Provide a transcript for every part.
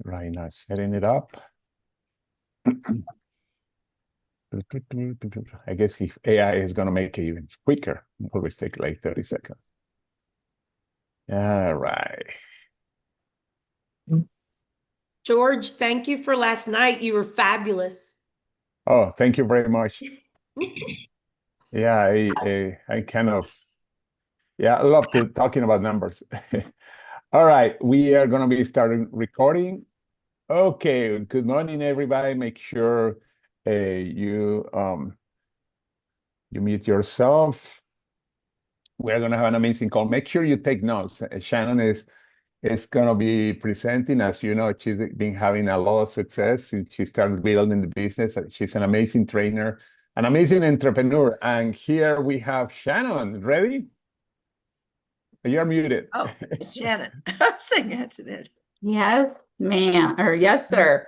Right now, setting it up. I guess if AI is going to make it even quicker, it'll always take like 30 seconds. All right. George, thank you for last night. You were fabulous. Oh, thank you very much. Yeah, I kind of, yeah, I love talking about numbers. All right, we are going to be starting recording. Okay, good morning, everybody. Make sure you mute yourself. We're going to have an amazing call. Make sure you take notes. Shannon is going to be presenting. As you know, she's been having a lot of success since she started building the business. She's an amazing trainer, an amazing entrepreneur. And here we have Shannon. Ready? You're muted. Oh, it's Shannon. I was thinking that's it. Yes, ma'am, or yes, sir.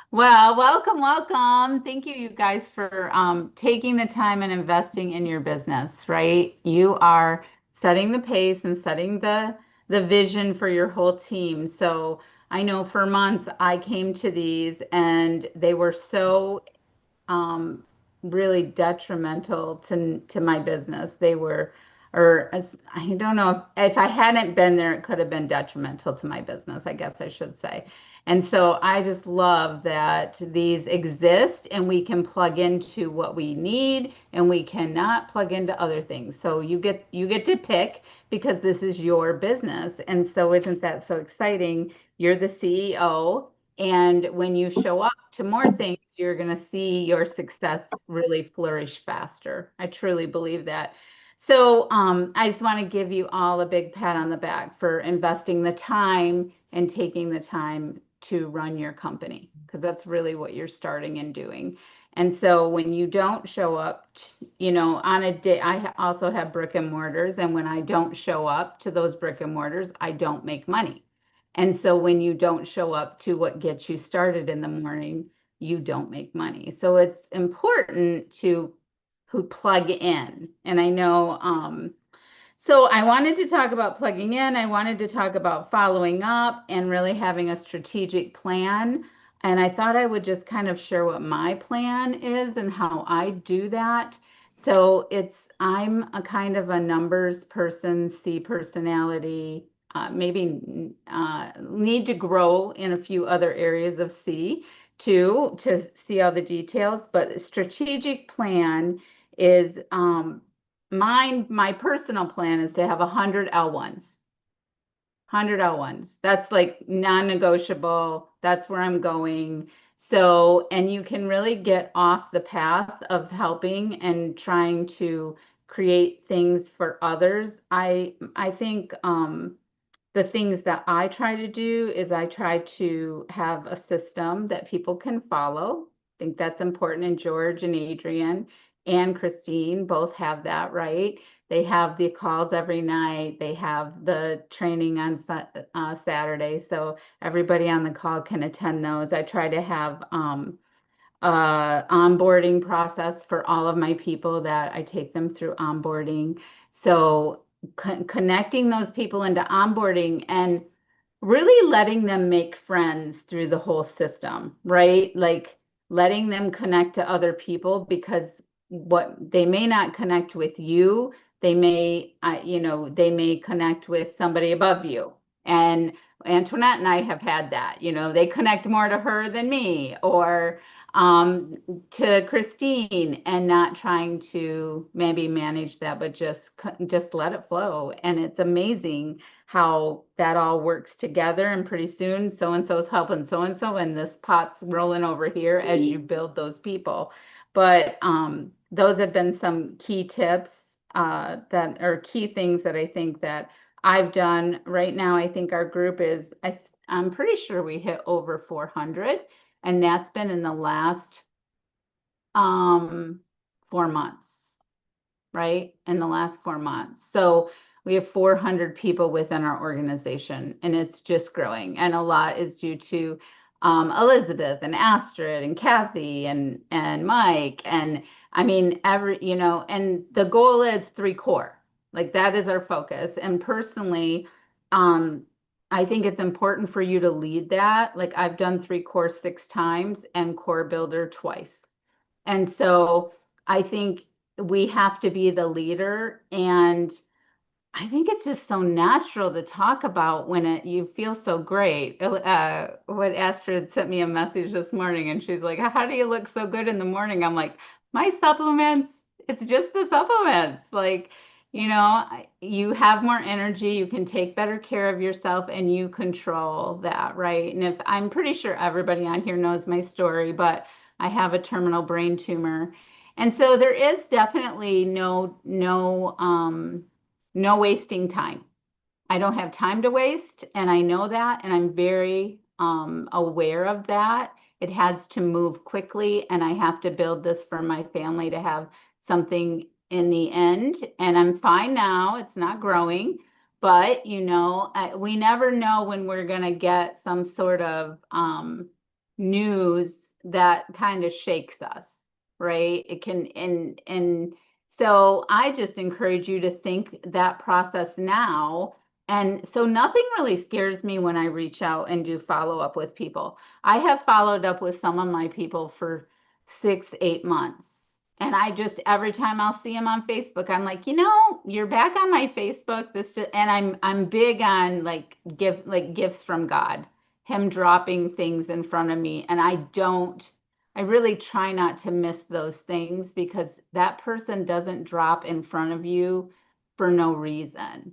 Well, welcome. Thank you, you guys, for taking the time and investing in your business, right? You are setting the pace and setting the vision for your whole team. So I know for months I came to these and they were so um, really detrimental to my business. They were, or as, I don't know if I hadn't been there, it could have been detrimental to my business, I guess I should say. And so I just love that these exist and we can plug into what we need and we cannot plug into other things. So you get to pick because this is your business. And so isn't that so exciting? You're the CEO, and when you show up to more things, you're going to see your success really flourish faster. I truly believe that. So I just want to give you all a big pat on the back for investing the time and taking the time to run your company, because that's really what you're starting and doing. And so when you don't show up, on a day, I also have brick and mortars. And when I don't show up to those brick and mortars, I don't make money. And so when you don't show up to what gets you started in the morning, you don't make money. So it's important to who plug in. And I know, so I wanted to talk about plugging in. I wanted to talk about following up and really having a strategic plan. And I thought I would just kind of share what my plan is and how I do that. So I'm a kind of a numbers person, C personality, maybe need to grow in a few other areas of C too, to see all the details. But strategic plan is my personal plan is to have 100 L1s. 100 L1s. That's like non-negotiable. That's where I'm going. So, and you can really get off the path of helping and trying to create things for others. I think the things that I try to do is I try to have a system that people can follow. I think that's important. And George and Adrian and Christine both have that, right? They have the calls every night. They have the training on Saturday. So everybody on the call can attend those. I try to have onboarding process for all of my people that I take them through onboarding. So connecting those people into onboarding and really letting them make friends through the whole system, right? Like letting them connect to other people, because what they may not connect with you, they may, they may connect with somebody above you. And Antoinette and I have had that, they connect more to her than me, or to Christine, and not trying to maybe manage that, but just let it flow. And it's amazing how that all works together. And pretty soon, so and so is helping so and this pot's rolling over here as you build those people. But those have been some key tips that are key things that I think that I've done right now. I think our group is, I'm pretty sure we hit over 400. And that's been in the last 4 months, right? In the last 4 months. So we have 400 people within our organization, and it's just growing. And a lot is due to Elizabeth and Astrid and Kathy and Mike. And I mean, and the goal is 3 core. Like that is our focus. And personally, I think it's important for you to lead that. Like I've done 3 Core 6 times and Core Builder twice. And so I think we have to be the leader. And I think it's just so natural to talk about when you feel so great. What Astrid sent me a message this morning and she's like, how do you look so good in the morning? I'm like, my supplements, it's just the supplements. Like, you have more energy, you can take better care of yourself and you control that, right? And if I'm pretty sure everybody on here knows my story, but I have a terminal brain tumor. And so there is definitely no wasting time. I don't have time to waste, and I know that, and I'm very aware of that. It has to move quickly, and I have to build this for my family to have something in the end. And I'm fine now, it's not growing, but we never know when we're going to get some sort of news that kind of shakes us, right? It can, and so I just encourage you to think that process now. And so nothing really scares me when I reach out and do follow up with people. I have followed up with some of my people for 6, 8 months. And I just every time I'll see them on Facebook, I'm like, you're back on my Facebook. And I'm big on like gifts from God, Him dropping things in front of me. And I really try not to miss those things because that person doesn't drop in front of you for no reason.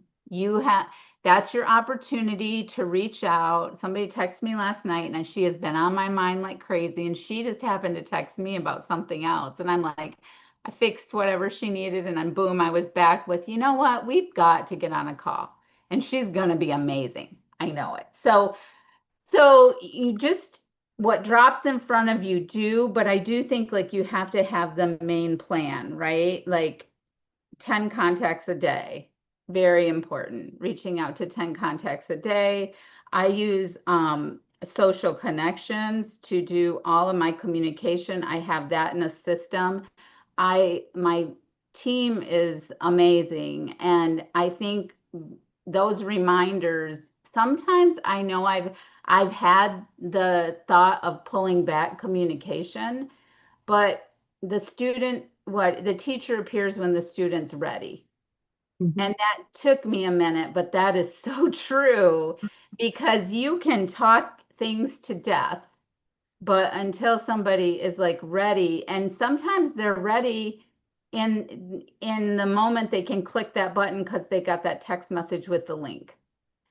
That's your opportunity to reach out. Somebody texted me last night and she has been on my mind like crazy. And she just happened to text me about something else. And I'm like, I fixed whatever she needed. And then boom, I was back with, you know what? We've got to get on a call. And she's going to be amazing. I know it. So you just, what drops in front of you do, but I do think like you have to have the main plan, right? Like 10 contacts a day, very important. Reaching out to 10 contacts a day. I use social connections to do all of my communication. I have that in a system. My team is amazing, and I think those reminders, sometimes I know I've had the thought of pulling back communication, but the teacher appears when the student's ready. And that took me a minute, but that is so true because you can talk things to death, but until somebody is like ready, and sometimes they're ready in the moment they can click that button because they got that text message with the link.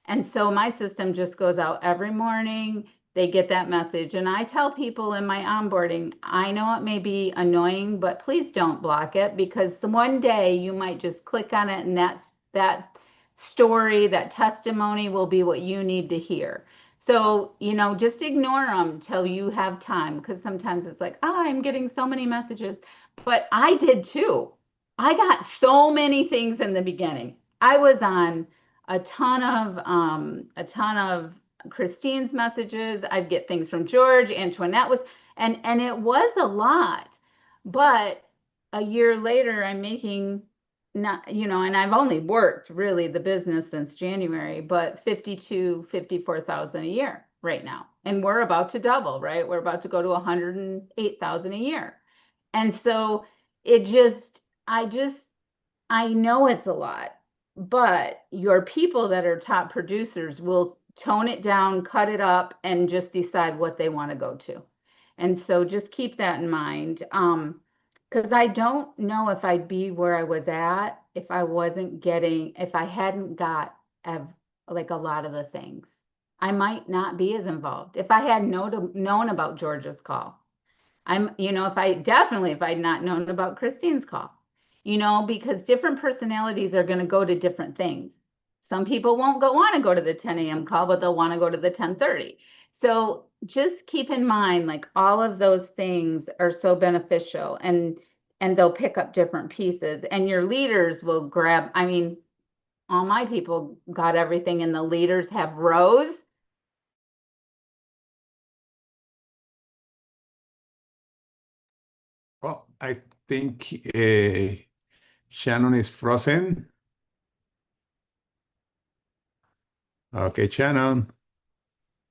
And so my system just goes out every morning. They get that message. And I tell people in my onboarding, I know it may be annoying, but please don't block it because one day you might just click on it and that story, that testimony will be what you need to hear. So, just ignore them till you have time because sometimes it's like, oh, I'm getting so many messages. But I did too. I got so many things in the beginning. I was on a ton of Christine's messages. I'd get things from George, Antoinette and it was a lot. But a year later, I'm making not, and I've only worked really the business since January, but 54,000 a year right now. And we're about to double, right? We're about to go to 108,000 a year. And so it just, I know it's a lot, but your people that are top producers will tone it down, cut it up, and just decide what they want to go to. And so just keep that in mind. Because I don't know if I'd be where I was at if I hadn't got like a lot of the things. I might not be as involved if I had known about Georgia's call. If I'd not known about Christine's call, because different personalities are going to go to different things. Some people won't want to go to the 10 a.m. call, but they'll want to go to the 10:30. So just keep in mind, like all of those things are so beneficial and they'll pick up different pieces and your leaders will grab, all my people got everything and the leaders have rows. Well, I think Shannon is frozen. Okay, Shannon.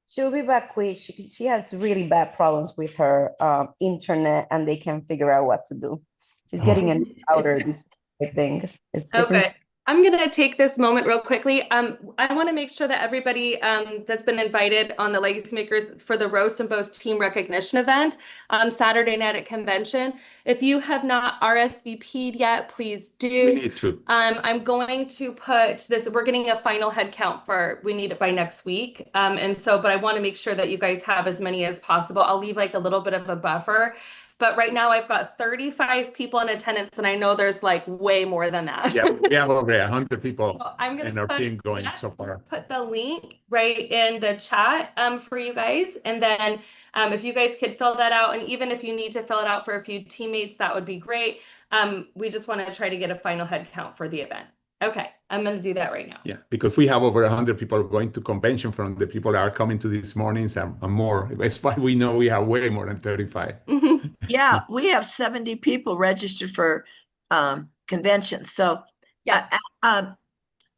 She'll be back quick. She has really bad problems with her internet, and they can't figure out what to do. She's getting a new router this week, I think. It's Okay. I'm going to take this moment real quickly. I want to make sure that everybody that's been invited on the Legacy Makers for the Roast and Boast team recognition event on Saturday night at convention. If you have not RSVP'd yet, please do. We need to. I'm going to put this, we're getting a final head count we need it by next week. But I want to make sure that you guys have as many as possible. I'll leave like a little bit of a buffer. But right now I've got 35 people in attendance, and I know there's like way more than that. Yeah, we have over 100 people I'm gonna in our team going so far. Put the link right in the chat for you guys. And then if you guys could fill that out, and even if you need to fill it out for a few teammates, that would be great. We just want to try to get a final head count for the event. Okay, I'm going to do that right now. Yeah, because we have over 100 people going to convention from the people that are coming to these mornings and more. That's why we know we have way more than 35. Yeah, we have 70 people registered for conventions. So, Yeah.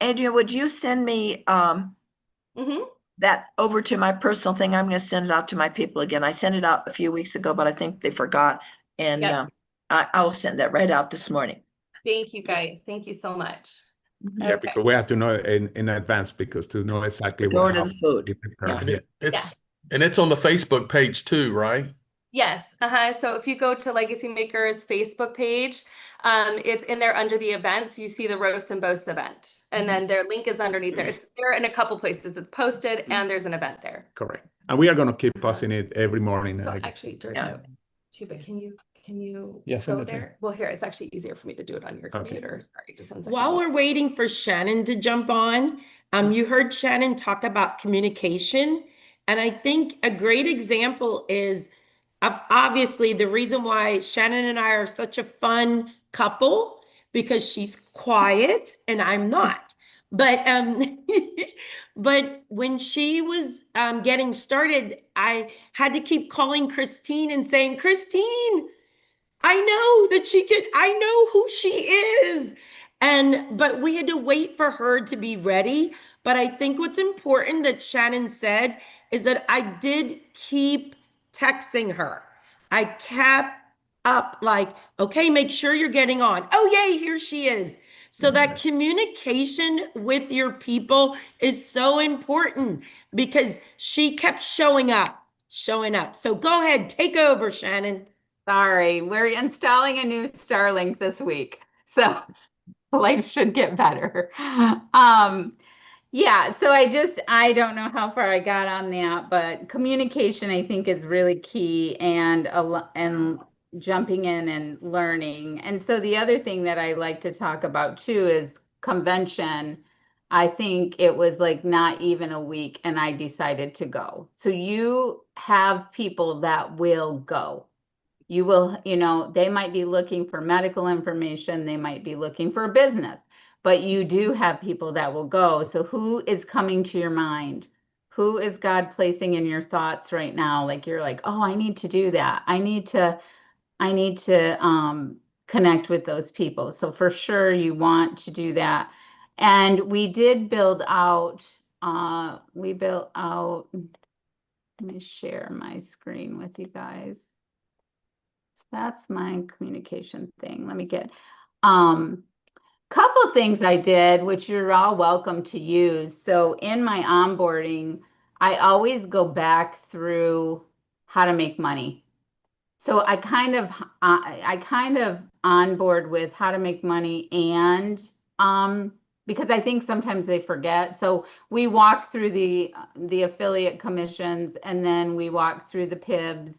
Andrea, would you send me that over to my personal thing? I'm going to send it out to my people again. I sent it out a few weeks ago, but I think they forgot. And Yep. I will send that right out this morning. Thank you, guys. Thank you so much. Yeah, Okay. because we have to know in advance because to know exactly The order of the food. to prepare. Yeah. Yeah. It's on the Facebook page too, right? Yes. So if you go to Legacy Makers Facebook page, it's in there under the events. You see the Roast and Boast event, and then their link is underneath there. It's there in a couple places. It's posted, and there's an event there. Correct. And we are going to keep posting it every morning. So actually, too, but can you Yes, go there? Well, here, it's actually easier for me to do it on your computer. Sorry, just one second. While we're waiting for Shannon to jump on, you heard Shannon talk about communication. And I think a great example is obviously the reason why Shannon and I are such a fun couple, because she's quiet and I'm not. But but when she was getting started, I had to keep calling Christine and saying, Christine, I know that I know who she is. But we had to wait for her to be ready. But I think what's important that Shannon said is that I did keep texting her. I kept up like, okay, make sure you're getting on. Oh, yay, here she is. So that communication with your people is so important because she kept showing up. So go ahead, take over, Shannon. Sorry, we're installing a new Starlink this week, so life should get better. Yeah, so I don't know how far I got on that, but communication I think is really key, and jumping in and learning. And so the other thing that I like to talk about too is convention. I think it was like not even a week and I decided to go. So you have people that will go. You will, they might be looking for medical information, they might be looking for a business, but you do have people that will go. So who is coming to your mind? Who is God placing in your thoughts right now? Like you're like, oh, I need to do that. I need to connect with those people. So for sure you want to do that. And we did build out, let me share my screen with you guys. That's my communication thing. Let me get couple things I did, which you're all welcome to use. So in my onboarding, I always go back through how to make money. So I kind of onboard with how to make money, and because I think sometimes they forget. So we walk through the affiliate commissions, and then we walk through the PIBs,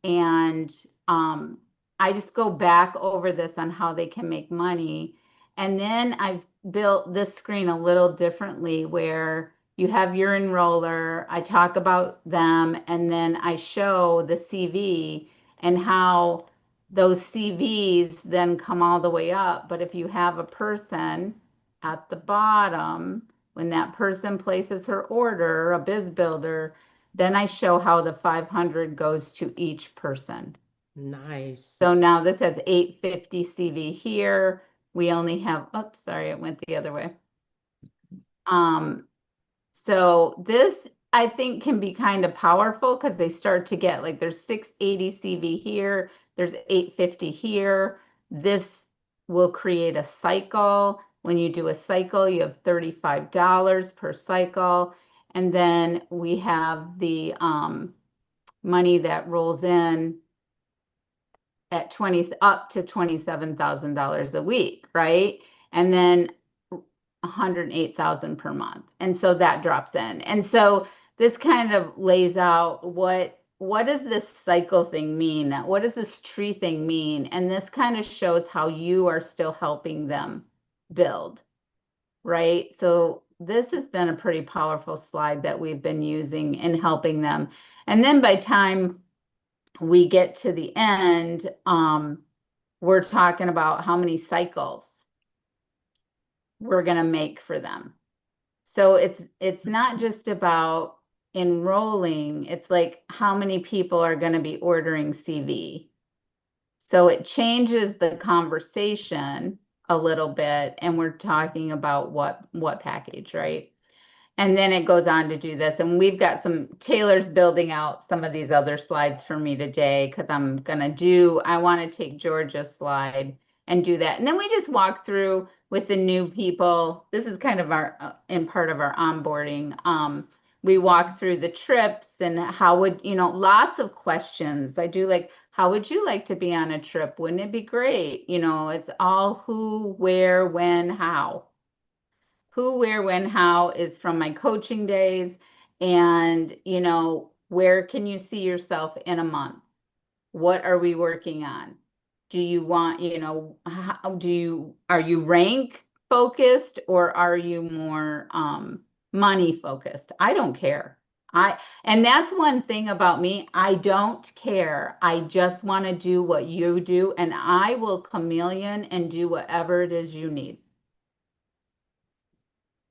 and I just go back over this on how they can make money. And then I've built this screen a little differently where you have your enroller, I talk about them, and then I show the CV and how those CVs then come all the way up. But if you have a person at the bottom, when that person places her order, a biz builder, then I show how the 500 goes to each person. Nice. So now this has 850 CV here. We only have, oops, sorry, it went the other way. So this, I think, can be kind of powerful because they start to get like there's 680 CV here, there's 850 here. This will create a cycle. When you do a cycle, you have $35 per cycle. And then we have the money that rolls in at 20 up to $27,000 a week, right? And then 108,000 per month. And so that drops in. And so this kind of lays out what does this cycle thing mean? What does this tree thing mean? And this kind of shows how you are still helping them build, right? So this has been a pretty powerful slide that we've been using in helping them. And then by time we get to the end, we're talking about how many cycles we're going to make for them. So it's not just about enrolling, it's like how many people are going to be ordering CV. So it changes the conversation a little bit, and we're talking about what package, right? And then it goes on to do this. And we've got Taylor's building out some of these other slides for me today because I want to take Georgia's slide and do that. And then we just walk through with the new people. This is kind of our, in part of our onboarding. We walk through the trips and lots of questions. I do like, how would you like to be on a trip? Wouldn't it be great? It's all who, where, when, how. Who, where, when, how is from my coaching days. And, where can you see yourself in a month? What are we working on? Do you want, are you rank focused or are you more money focused? I don't care. And that's one thing about me. I don't care. I just want to do what you do, and I will chameleon and do whatever it is you need.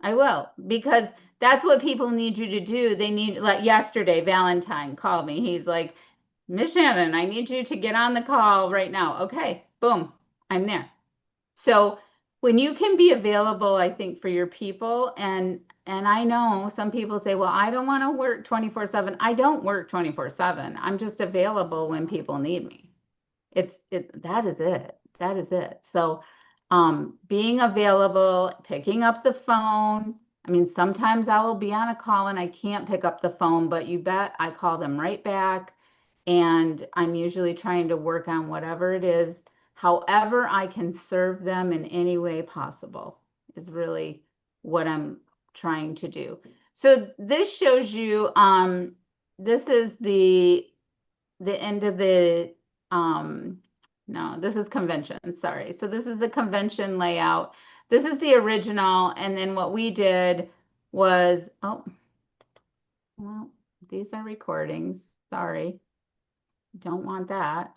I will, because that's what people need you to do. They need, like yesterday, Valentine called me. He's like, Miss Shannon, I need you to get on the call right now. Okay, boom, I'm there. So when you can be available, I think, for your people, and I know some people say, well, I don't want to work 24/7. I don't work 24/7. I'm just available when people need me. That is it. That is it. So being available, picking up the phone. I mean, sometimes I will be on a call and I can't pick up the phone, but you bet I call them right back. And I'm usually trying to work on whatever it is, however I can serve them in any way possible is really what I'm trying to do. So this shows you, this is the end of the, no, this is convention, sorry. So this is the convention layout. This is the original. And then what we did was, oh, well, these are recordings. Sorry. Don't want that.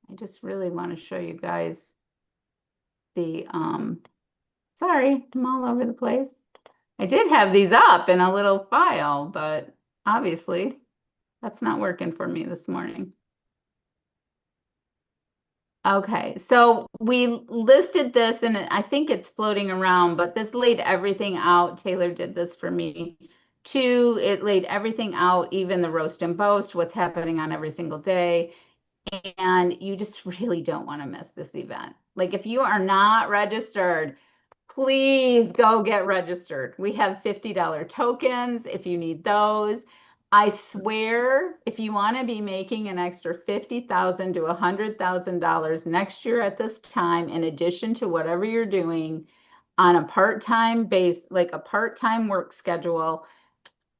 I just really want to show you guys the, sorry, I'm all over the place. I did have these up in a little file, but obviously that's not working for me this morning. Okay, so we listed this and I think it's floating around, but this laid everything out. Taylor did this for me too. It laid everything out, even the roast and boast, what's happening on every single day. And you just really don't want to miss this event. Like if you are not registered, please go get registered. We have $50 tokens if you need those. I swear, if you want to be making an extra $50,000 to $100,000 next year at this time, in addition to whatever you're doing on a part-time base, like a part-time work schedule,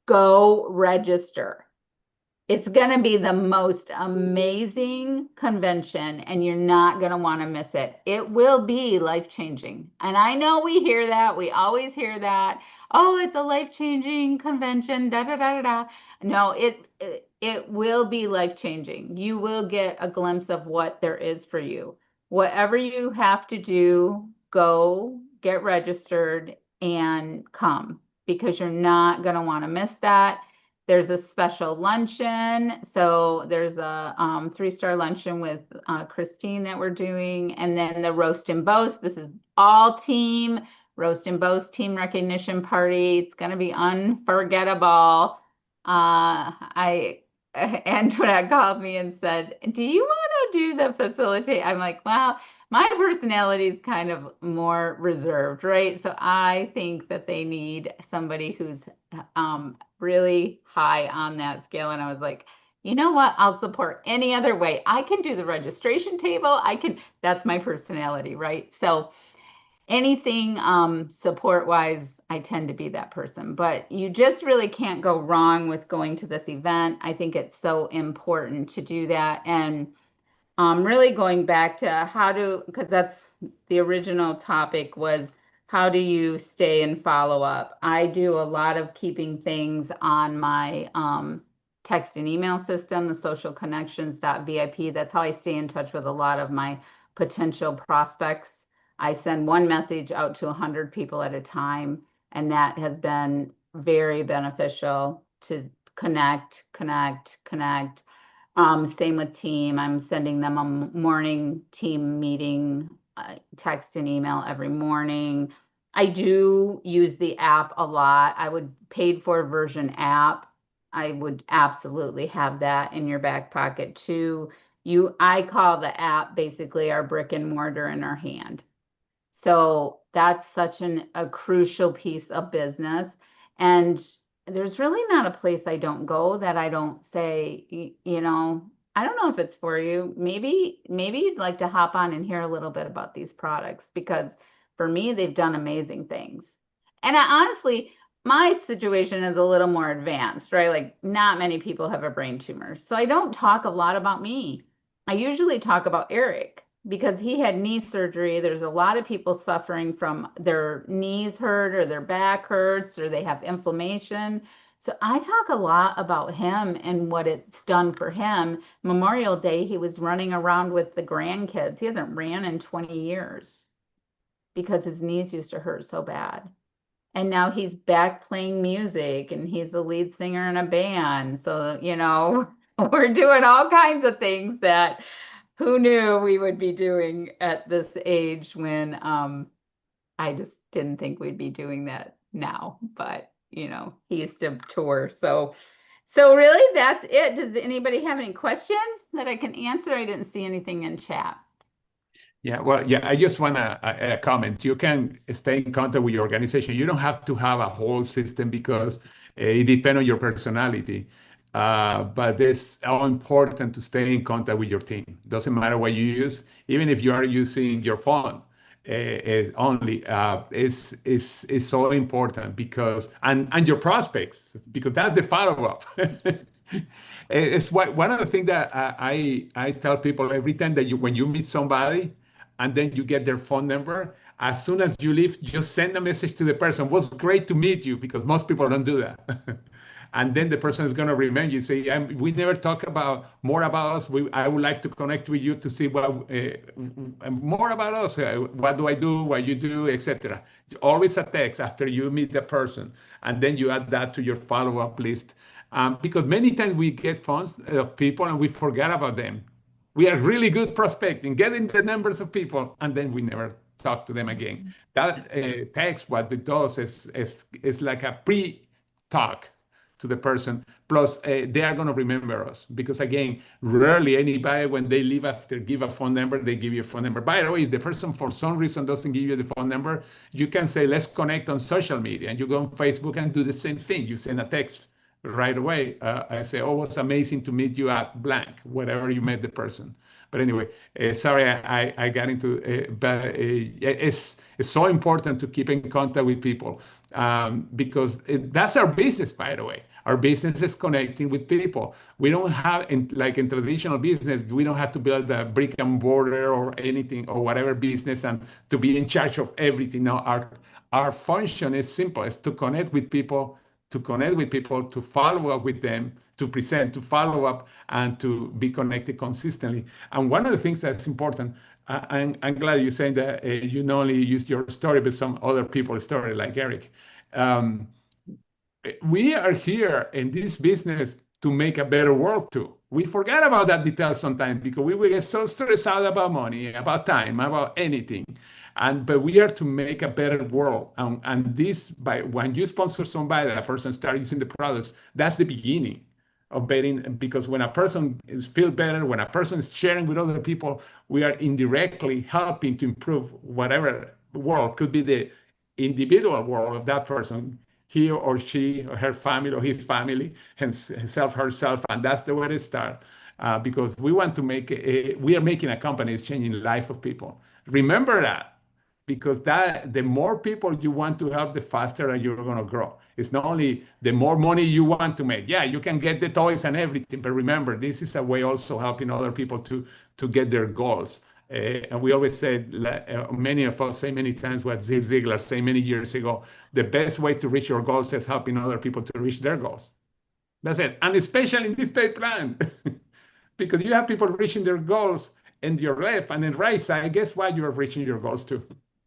go register. It's going to be the most amazing convention, and you're not going to want to miss it. It will be life-changing. And I know we hear that. We always hear that. Oh, it's a life-changing convention, da da da da da. No, it will be life-changing. You will get a glimpse of what there is for you. Whatever you have to do, go get registered and come, because you're not going to want to miss that. There's a special luncheon. So there's a 3-star luncheon with Christine that we're doing. And then the roast and boast. This is all team Roast and Boast team recognition party. It's going to be unforgettable. Antoinette called me and said, "Do you want to do the facilitate?" I'm like, "Well, my personality is kind of more reserved, right? So I think that they need somebody who's really high on that scale." And I was like, "You know what? I'll support any other way. I can do the registration table. That's my personality, right?" So anything support wise, I tend to be that person. But you just really can't go wrong with going to this event. I think it's so important to do that. And really going back to because that's the original topic was how do you stay and follow up? I do a lot of keeping things on my text and email system, the social connections.vip. That's how I stay in touch with a lot of my potential prospects. I send one message out to 100 people at a time, and that has been very beneficial to connect. Same with team. I'm sending them a morning team meeting text and email every morning. I do use the app a lot. I would paid for version app. I would absolutely have that in your back pocket too. I call the app basically our brick and mortar in our hand. So that's such a crucial piece of business. And there's really not a place I don't go that I don't say, I don't know if it's for you. Maybe you'd like to hop on and hear a little bit about these products, because for me, they've done amazing things. And honestly, my situation is a little more advanced, right? Like not many people have a brain tumor. So I don't talk a lot about me. I usually talk about Eric because he had knee surgery. There's a lot of people suffering from their knees hurt or their back hurts or they have inflammation. So I talk a lot about him and what it's done for him. Memorial Day, he was running around with the grandkids. He hasn't ran in 20 years because his knees used to hurt so bad. And now he's back playing music and he's the lead singer in a band. So, we're doing all kinds of things that who knew we would be doing at this age when I just didn't think we'd be doing that now. But, he used to tour. So really that's it. Does anybody have any questions that I can answer? I didn't see anything in chat. Yeah, well, yeah, I just want to comment. You can stay in contact with your organization. You don't have to have a whole system because it depends on your personality. But it's all important to stay in contact with your team. Doesn't matter what you use, even if you are using your phone only. It's so important because and your prospects, because that's the follow-up. It's one of the things that I tell people every time that when you meet somebody and then you get their phone number, as soon as you leave, just send a message to the person. It was great to meet you, because most people don't do that. And then the person is going to remember you, say, we never talk about more about us. I would like to connect with you to see what more about us. What do I do, what you do, etc. Always a text after you meet the person. And then you add that to your follow-up list. Because many times we get phones of people and we forget about them. We are really good prospecting, getting the numbers of people, and then we never talk to them again. That text, what it does is like a pre-talk to the person. Plus, they are going to remember us because, again, rarely anybody, when they leave after give a phone number, they give you a phone number. By the way, if the person for some reason doesn't give you the phone number, you can say, let's connect on social media. And you go on Facebook and do the same thing. You send a text right away. I say, oh, it's amazing to meet you at blank, whatever you met the person. But anyway, sorry, I got into, but it's so important to keep in contact with people because that's our business, by the way. Our business is connecting with people. We don't have, like in traditional business, we don't have to build a brick and mortar or anything or whatever business and to be in charge of everything. No, our function is simple. It's to connect with people, to follow up with them, to present, to follow up, and to be connected consistently. And one of the things that's important, I'm glad you're saying that you not only use your story, but some other people's story, like Eric. We are here in this business to make a better world too. We forget about that detail sometimes because we get so stressed out about money, about time, about anything. But we are to make a better world. And this, by when you sponsor somebody, that person start using the products, that's the beginning of betting. Because when a person is feel better, when a person is sharing with other people, we are indirectly helping to improve whatever world. Could be the individual world of that person, he or she or her family or his family, himself, herself, and that's the way to start. Because we want to we are making a company that's changing the life of people. Remember that, because that the more people you want to help, the faster you're going to grow. It's not only the more money you want to make. Yeah, you can get the toys and everything, but remember, this is a way also helping other people to get their goals. And we always said, many of us say many times what Zig Ziglar said many years ago, the best way to reach your goals is helping other people to reach their goals. That's it. And especially in this pay plan, because you have people reaching their goals in your left and then right side, guess what? You are reaching your goals too.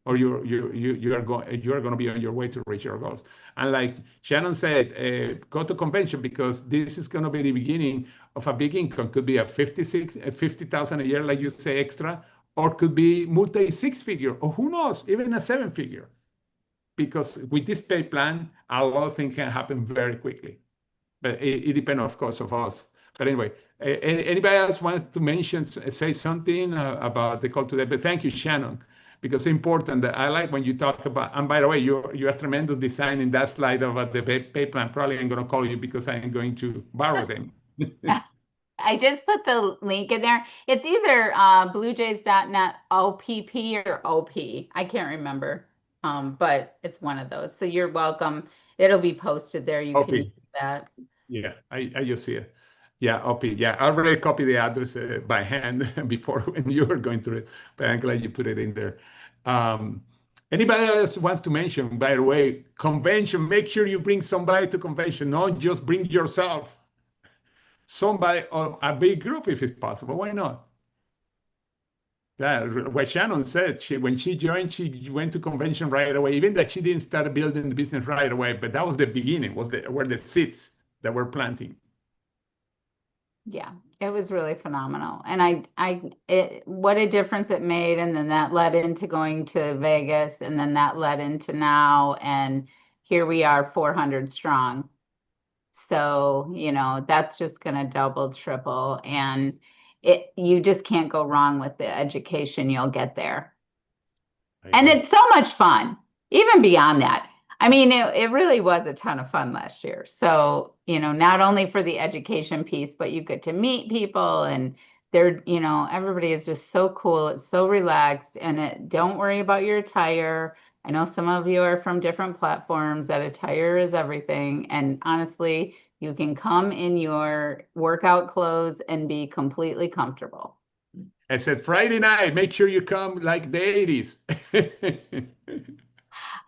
Or you are going to be on your way to reach your goals. And like Shannon said, go to convention, because this is going to be the beginning of a big income. Could be a 50,000 a year, like you say, extra, or could be multi six figure, or who knows, even a seven figure. Because with this pay plan, a lot of things can happen very quickly. But it depends, of course, of us. But anyway, anybody else wants to mention, say something about the call today? But thank you, Shannon, because it's important. That I like when you talk about, and by the way, you're a tremendous design in that slide about the pay plan. Probably I'm going to call you because I am going to borrow them. I just put the link in there. It's either bluejays.net OPP or OP. I can't remember, but it's one of those. So you're welcome. It'll be posted there. You OP. can use that. Yeah, I just see it. Yeah, OP. Yeah, I already copied the address by hand before when you were going through it, but I'm glad you put it in there. Anybody else wants to mention, by the way, convention, make sure you bring somebody to convention, not just bring yourself. Somebody or a big group if it's possible. Why not? Yeah, what Shannon said, when she joined, she went to convention right away, even that she didn't start building the business right away, but that was the beginning, were the seeds that were planting. Yeah, it was really phenomenal. And what a difference it made. And then that led into going to Vegas, and then that led into now, and here we are 400 strong. So, that's just going to double, triple, and you just can't go wrong with the education you'll get there. And it's so much fun, even beyond that. I mean, it really was a ton of fun last year. So, not only for the education piece, but you get to meet people, and everybody is just so cool. It's so relaxed, and don't worry about your attire. I know some of you are from different platforms, that attire is everything. And honestly, you can come in your workout clothes and be completely comfortable. I said, Friday night, make sure you come like the 80s.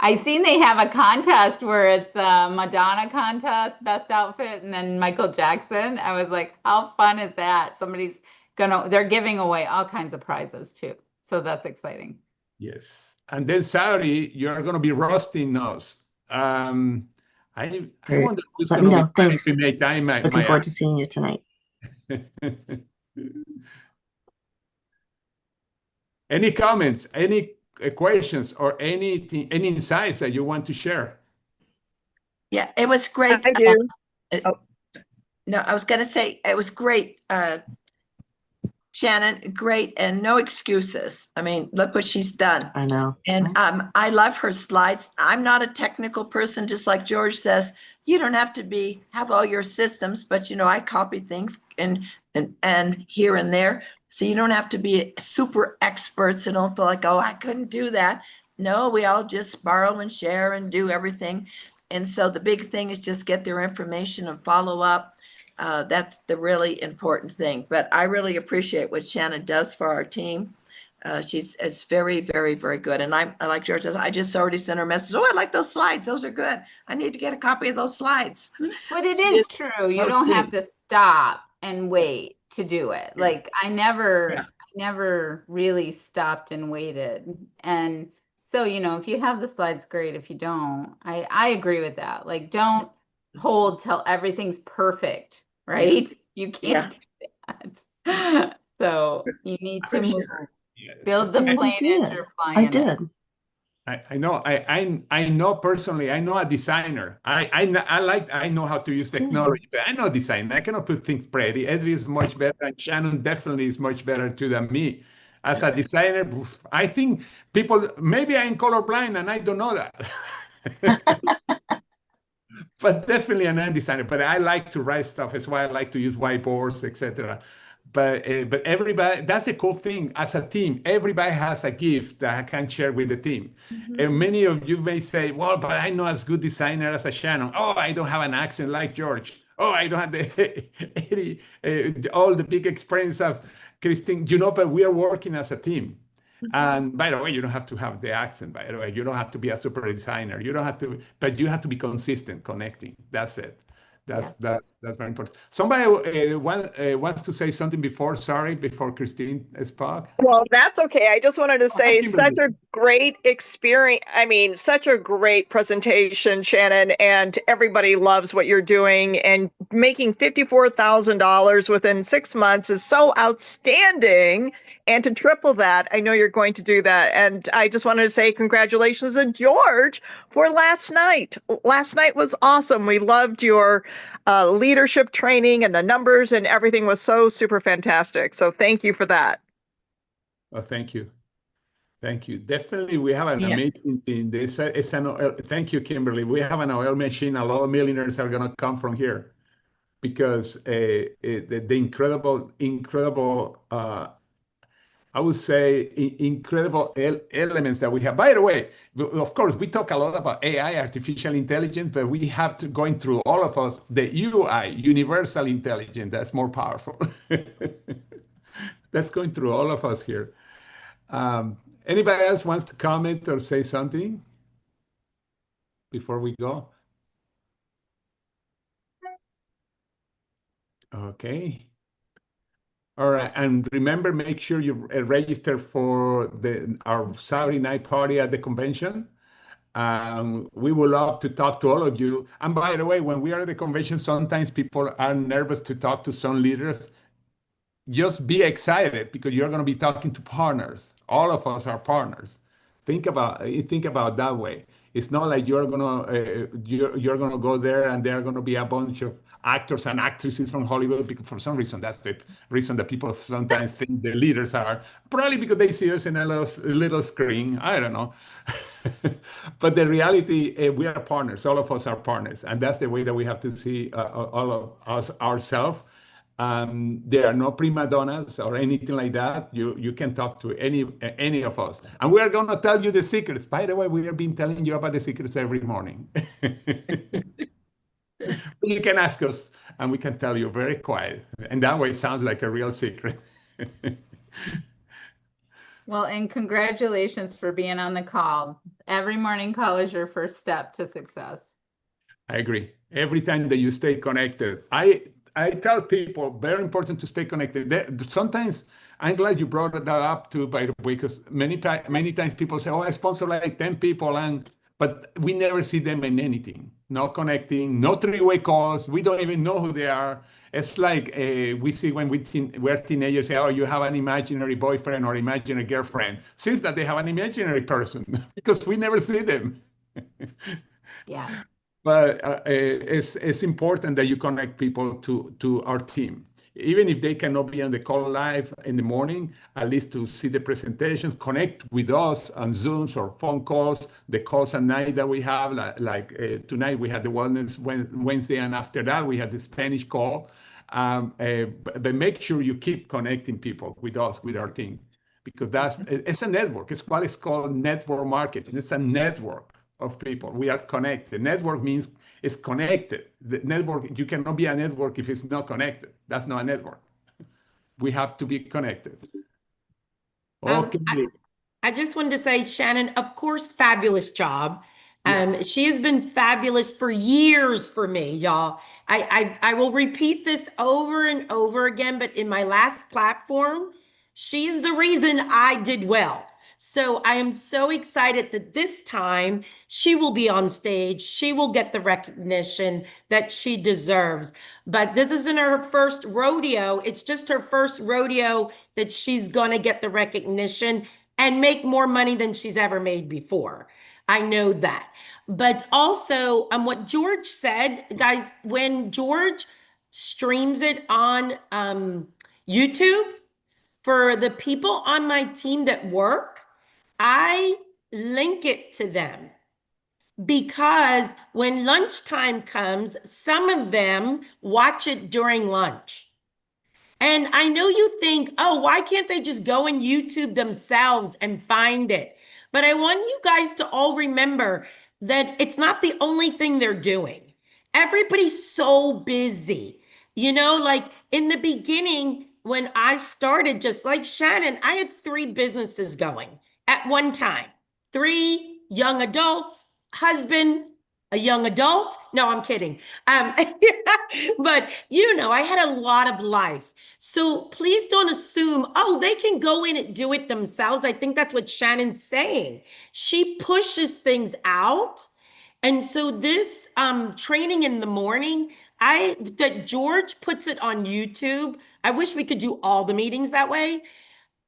I seen they have a contest where it's a Madonna contest, best outfit, and then Michael Jackson. I was like, how fun is that? They're giving away all kinds of prizes too. So that's exciting. Yes. And then Saturday, you're going to be roasting us. I wonder who's Let going me to know. Thanks. make time. Looking forward to seeing you tonight. Any comments, any questions, or anything, any insights that you want to share? Yeah, it was great. I do. No, I was going to say it was great. Shannon, great, and no excuses. I mean, look what she's done. I know. And I love her slides. I'm not a technical person, just like George says. You don't have to have all your systems, but I copy things and here and there. So you don't have to be super experts and don't feel like, oh, I couldn't do that. No, we all just borrow and share and do everything. And so the big thing is just get their information and follow up. That's the really important thing. But I really appreciate what Shannon does for our team. She's very, very, very good. And I like George says, I just already sent her a message. Oh, I like those slides. Those are good. I need to get a copy of those slides. But it is true. You don't have to stop and wait to do it. Like I never really stopped and waited. And so, if you have the slides, great. If you don't, I agree with that. Like, don't hold till everything's perfect right? You Yeah. can't do that. So you need to For move, sure. Yes. build the And I plane as did. you're I flying it. did. I know I know personally, I know a designer. I know how to use technology, but I know design. I cannot put things pretty. Edri is much better, and Shannon definitely is much better too than me. As a designer, I think people, maybe I'm colorblind and I don't know that. But definitely an end designer. But I like to write stuff. That's why I like to use whiteboards, etc. But everybody, that's the cool thing. As a team, everybody has a gift that I can share with the team. And many of you may say, "Well, but I'm not as good designer as a Shannon. Oh, I don't have an accent like George. Oh, I don't have all the big experience of Christine." But we are working as a team. And by the way, you don't have to have the accent, by the way. You don't have to be a super designer. You don't have to, but you have to be consistent connecting. That's it. That's very important. Somebody wants to say something before, sorry, before Christine spoke. Well, that's okay. I just wanted to Oh, hi, say such Kimberly. a great experience. I mean, such a great presentation, Shannon, and everybody loves what you're doing. And making $54,000 within 6 months is so outstanding. And to triple that, I know you're going to do that. And I just wanted to say congratulations to George for last night. Last night was awesome. We loved your leadership training, and the numbers and everything was so super fantastic. So thank you for that. Oh, thank you. Thank you. Definitely, we have an Yeah. amazing team. Thank you, Kimberly. We have an oil machine. A lot of millionaires are going to come from here because the incredible, I would say, incredible elements that we have. By the way, of course, we talk a lot about AI, artificial intelligence, but we have to going through all of us the UI, universal intelligence. That's more powerful. That's going through all of us here. Anybody else wants to comment or say something before we go? Okay. All right. And remember, make sure you register for our Saturday night party at the convention. We would love to talk to all of you. And by the way, when we are at the convention, sometimes people are nervous to talk to some leaders. Just be excited because you're going to be talking to partners. All of us are partners. Think about that way. It's not like you're gonna go there and there are gonna be a bunch of actors and actresses from Hollywood because for some reason that's the reason that people sometimes think the leaders are probably because they see us in a little screen. I don't know. But the reality, we are partners. All of us are partners, and that's the way that we have to see all of us ourselves. There are no prima donnas or anything like that. You can talk to any of us, and we are going to tell you the secrets. By the way, we have been telling you about the secrets every morning. You can ask us, and we can tell you very quiet, and that way it sounds like a real secret. Well, and congratulations for being on the call. Every morning call is your first step to success. I agree. Every time that you stay connected, I tell people very important to stay connected. Sometimes I'm glad you brought that up too, by the way, because many times people say, "Oh, I sponsor like 10 people," but we never see them in anything. No connecting, no three-way calls. We don't even know who they are. It's like we see when we're teenagers say, "Oh, you have an imaginary boyfriend or imaginary girlfriend." Seems that they have an imaginary person because we never see them. Yeah. But it's important that you connect people to our team. Even if they cannot be on the call live in the morning, at least to see the presentations, connect with us on Zooms or phone calls, the calls at night that we have, tonight we had the Wellness Wednesday, and after that we had the Spanish call. But make sure you keep connecting people with us, with our team, because it's a network. It's what is called network marketing. It's a network of people. We are connected. Network means it's connected. The network, you cannot be a network if it's not connected. That's not a network. We have to be connected. Okay. I just wanted to say, Shannon, of course, fabulous job. She has been fabulous for years for me, y'all. I will repeat this over and over again, but in my last platform, she is the reason I did well. So I am so excited that this time she will be on stage. She will get the recognition that she deserves. But this isn't her first rodeo. It's just her first rodeo that she's going to get the recognition and make more money than she's ever made before. I know that. But also, what George said, guys, when George streams it on YouTube, for the people on my team that work, I link it to them because when lunchtime comes, some of them watch it during lunch. And I know you think, oh, why can't they just go and YouTube themselves and find it? But I want you guys to all remember that it's not the only thing they're doing. Everybody's so busy. Like in the beginning, when I started, just like Shannon, I had 3 businesses going at one time. 3 young adults, husband, a young adult. No, I'm kidding. But I had a lot of life. So please don't assume, oh, they can go in and do it themselves. I think that's what Shannon's saying. She pushes things out. And so this training in the morning, that George puts it on YouTube. I wish we could do all the meetings that way.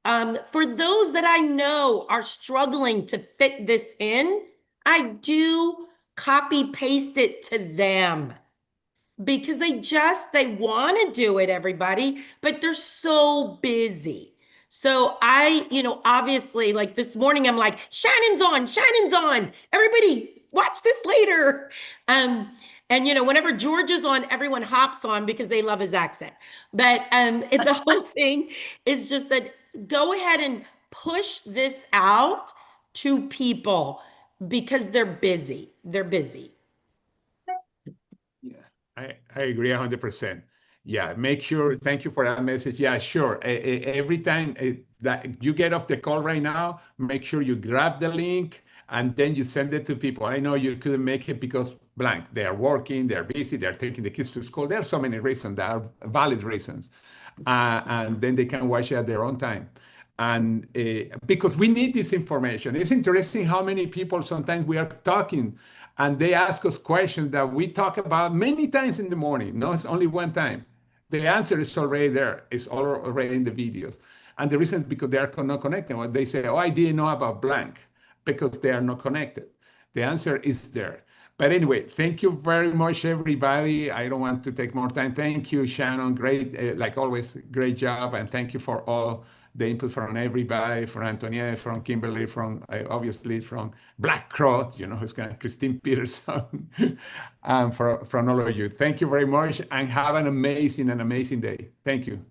For those that I know are struggling to fit this in, I do copy paste it to them because they want to do it, everybody, but they're so busy. So obviously, like this morning, I'm like, Shannon's on. Everybody watch this later. And whenever George is on, everyone hops on because they love his accent. But the whole thing is just that go ahead and push this out to people because they're busy. They're busy. Yeah, I agree 100%. Yeah, make sure, thank you for that message. Yeah, sure. Every time that you get off the call right now, make sure you grab the link and then you send it to people. I know you couldn't make it because blank, they are working, they're busy, they're taking the kids to school. There are so many reasons that are valid reasons. And then they can watch it at their own time. And because we need this information. It's interesting how many people sometimes we are talking and they ask us questions that we talk about many times in the morning. No, it's only one time. The answer is already there. It's already in the videos. And the reason is because they are not connected. When they say, oh, I didn't know about blank, because they are not connected. The answer is there. But anyway, thank you very much, everybody. I don't want to take more time. Thank you, Shannon. Great, like always, great job. And thank you for all the input from everybody, from Antonia, from Kimberly, from obviously from Black Crow, who's going to Christine Peterson, and from all of you. Thank you very much and have an amazing day. Thank you.